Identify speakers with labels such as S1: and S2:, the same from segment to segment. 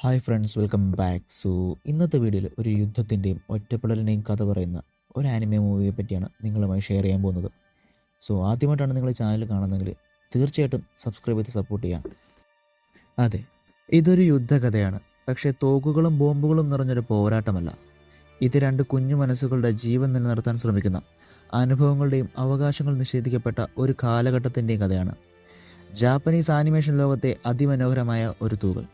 S1: Hi friends, welcome back. ഇന്നത്തെ വീഡിയോയിൽ ഒരു യുദ്ധത്തിൻ്റെയും ഒറ്റപ്പെടലിൻ്റെയും കഥ പറയുന്ന ഒരു ആനിമെ മൂവിയെ പറ്റിയാണ് നിങ്ങളുമായി ഷെയർ ചെയ്യാൻ പോകുന്നത്. ആദ്യമായിട്ടാണ് നിങ്ങൾ ഈ ചാനൽ കാണുന്നതെങ്കിൽ തീർച്ചയായിട്ടും സബ്സ്ക്രൈബ് ചെയ്ത് സപ്പോർട്ട് ചെയ്യാം. അതെ, ഇതൊരു യുദ്ധകഥയാണ്. പക്ഷേ തോക്കുകളും ബോംബുകളും നിറഞ്ഞൊരു പോരാട്ടമല്ല. ഇത് രണ്ട് കുഞ്ഞു മനസ്സുകളുടെ ജീവൻ നിലനിർത്താൻ ശ്രമിക്കുന്ന അനുഭവങ്ങളുടെയും അവകാശങ്ങൾ നിഷേധിക്കപ്പെട്ട ഒരു കാലഘട്ടത്തിൻ്റെയും കഥയാണ്. ജാപ്പനീസ് ആനിമേഷൻ ലോകത്തെ അതിമനോഹരമായ ഒരു തൂകൽ,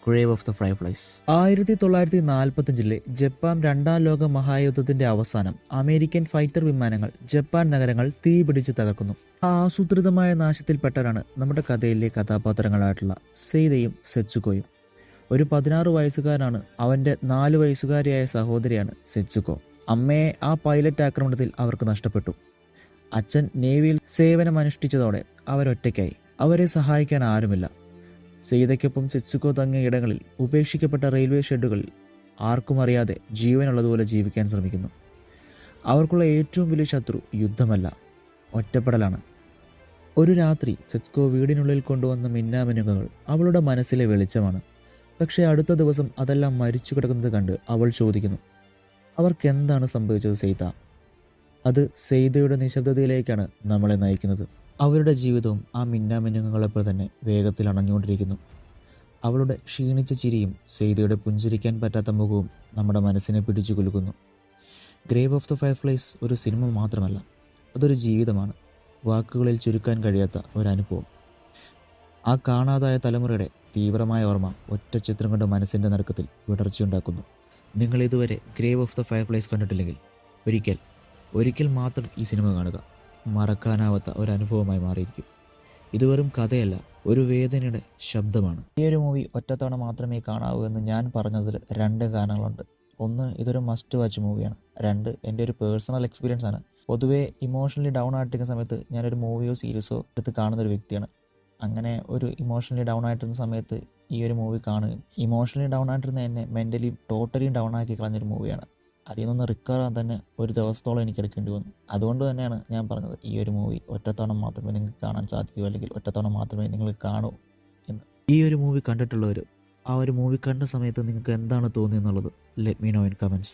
S1: grave of the fireflies. 1945 Japan രണ്ടാം ലോക മഹായുദ്ധത്തിന്റെ അവസാനം അമേരിക്കൻ ഫൈറ്റർ വിമാനങ്ങൾ ജപ്പാൻ നഗരങ്ങൾ തീപിടിച്ച് തകർക്കുന്നു. ആ ആസൂത്രിതമായ നാശത്തിൽപ്പെട്ടവരാണ് നമ്മുടെ കഥയിലെ കഥാപാത്രങ്ങളായിട്ടുള്ള സെയ്തയും സെറ്റ്സുക്കോയും. ഒരു 16 വയസ്സുകാരനാണ്. അവന്റെ 4 വയസ്സുകാരിയായ സഹോദരിയാണ് സെറ്റ്സുക്കോ. അമ്മയെ ആ പൈലറ്റ് ആക്രമണത്തിൽ അവർക്ക് നഷ്ടപ്പെട്ടു. അച്ഛൻ നേവിയിൽ സേവനമനുഷ്ഠിച്ചതോടെ അവരൊറ്റയ്ക്കായി. അവരെ സഹായിക്കാൻ ആരുമില്ല. സെയ്തയ്ക്കൊപ്പം സെറ്റ്സുക്കോ തങ്ങിയ ഇടങ്ങളിൽ ഉപേക്ഷിക്കപ്പെട്ട റെയിൽവേ ഷെഡുകളിൽ ആർക്കും അറിയാതെ ജീവനുള്ളതുപോലെ ജീവിക്കാൻ ശ്രമിക്കുന്നു. അവർക്കുള്ള ഏറ്റവും വലിയ ശത്രു യുദ്ധമല്ല, ഒറ്റപ്പെടലാണ്. ഒരു രാത്രി സെറ്റ്സുക്കോ വീടിനുള്ളിൽ കൊണ്ടുവന്ന മിന്നാമിനുങ്ങുകൾ അവളുടെ മനസ്സിലെ വെളിച്ചമാണ്. പക്ഷേ അടുത്ത ദിവസം അതെല്ലാം മരിച്ചു കിടക്കുന്നത് കണ്ട് അവൾ ചോദിക്കുന്നു, അവർക്കെന്താണ് സംഭവിച്ചത് സെയ്ത? അത് സെയ്തയുടെ നിശബ്ദതയിലേക്കാണ് നമ്മളെ നയിക്കുന്നത്. അവരുടെ ജീവിതവും ആ മിന്നാമിനുങ്ങളെപ്പോൾ തന്നെ വേഗത്തിൽ അണഞ്ഞുകൊണ്ടിരിക്കുന്നു. അവളുടെ ക്ഷീണിച്ച ചിരിയും സെയ്തയുടെ പുഞ്ചിരിക്കാൻ പറ്റാത്ത മുഖവും നമ്മുടെ മനസ്സിനെ പിടിച്ചു കുലുക്കുന്നു. ഗ്രേവ് ഓഫ് ദ ഫയർഫ്ലൈസ് ഒരു സിനിമ മാത്രമല്ല, അതൊരു ജീവിതമാണ്. വാക്കുകളിൽ ചുരുക്കാൻ കഴിയാത്ത ഒരനുഭവം. ആ കാണാതായ തലമുറയുടെ തീവ്രമായ ഓർമ്മ ഒറ്റ ചിത്രം കൊണ്ട് മനസ്സിൻ്റെ നടുക്കത്തിൽ വിടർച്ചയുണ്ടാക്കുന്നു. നിങ്ങൾ ഇതുവരെ ഗ്രേവ് ഓഫ് ദ ഫയർഫ്ലൈസ് കണ്ടിട്ടില്ലെങ്കിൽ ഒരിക്കൽ മാത്രം ഈ സിനിമ കാണുക. മറക്കാനാവാത്ത ഒരനുഭവമായി മാറിയിരിക്കും. ഇത് വെറും കഥയല്ല, ഒരു വേദനയുടെ ശബ്ദമാണ്. ഈ ഒരു മൂവി ഒറ്റത്തവണ മാത്രമേ കാണാവൂ എന്ന് ഞാൻ പറഞ്ഞതിൽ 2 കാരണങ്ങളുണ്ട്. ഒന്ന്, ഇതൊരു മസ്റ്റ് വാച്ച് മൂവിയാണ്. 2, എൻ്റെ ഒരു പേഴ്സണൽ എക്സ്പീരിയൻസ് ആണ്. പൊതുവേ ഇമോഷണലി ഡൗൺ ആയിട്ടിരിക്കുന്ന സമയത്ത് ഞാനൊരു മൂവിയോ സീരീസോ എടുത്ത് കാണുന്നൊരു വ്യക്തിയാണ്. അങ്ങനെ ഒരു ഇമോഷണലി ഡൗൺ ആയിട്ടിരുന്ന സമയത്ത് ഈ ഒരു മൂവി കാണുകയും ഇമോഷണലി ഡൗൺ ആയിട്ടിരുന്ന എന്നെ മെൻ്റലി ടോട്ടലി ഡൗൺ ആക്കി കളഞ്ഞൊരു മൂവിയാണ്. അതിൽ നിന്ന് റിക്കവർ ആകാൻ തന്നെ ഒരു ദിവസത്തോളം എനിക്ക് എടുക്കേണ്ടി വന്നു. അതുകൊണ്ട് തന്നെയാണ് ഞാൻ പറഞ്ഞത് ഈ ഒരു മൂവി ഒറ്റത്തവണ മാത്രമേ നിങ്ങൾക്ക് കാണാൻ സാധിക്കൂ, അല്ലെങ്കിൽ ഒറ്റത്തവണ മാത്രമേ നിങ്ങൾ കാണൂ എന്ന്. ഈ ഒരു മൂവി കണ്ടിട്ടുള്ളവർ ആ ഒരു മൂവി കണ്ട സമയത്ത് നിങ്ങൾക്ക് എന്താണ് തോന്നിയെന്നുള്ളത് let me know in comments.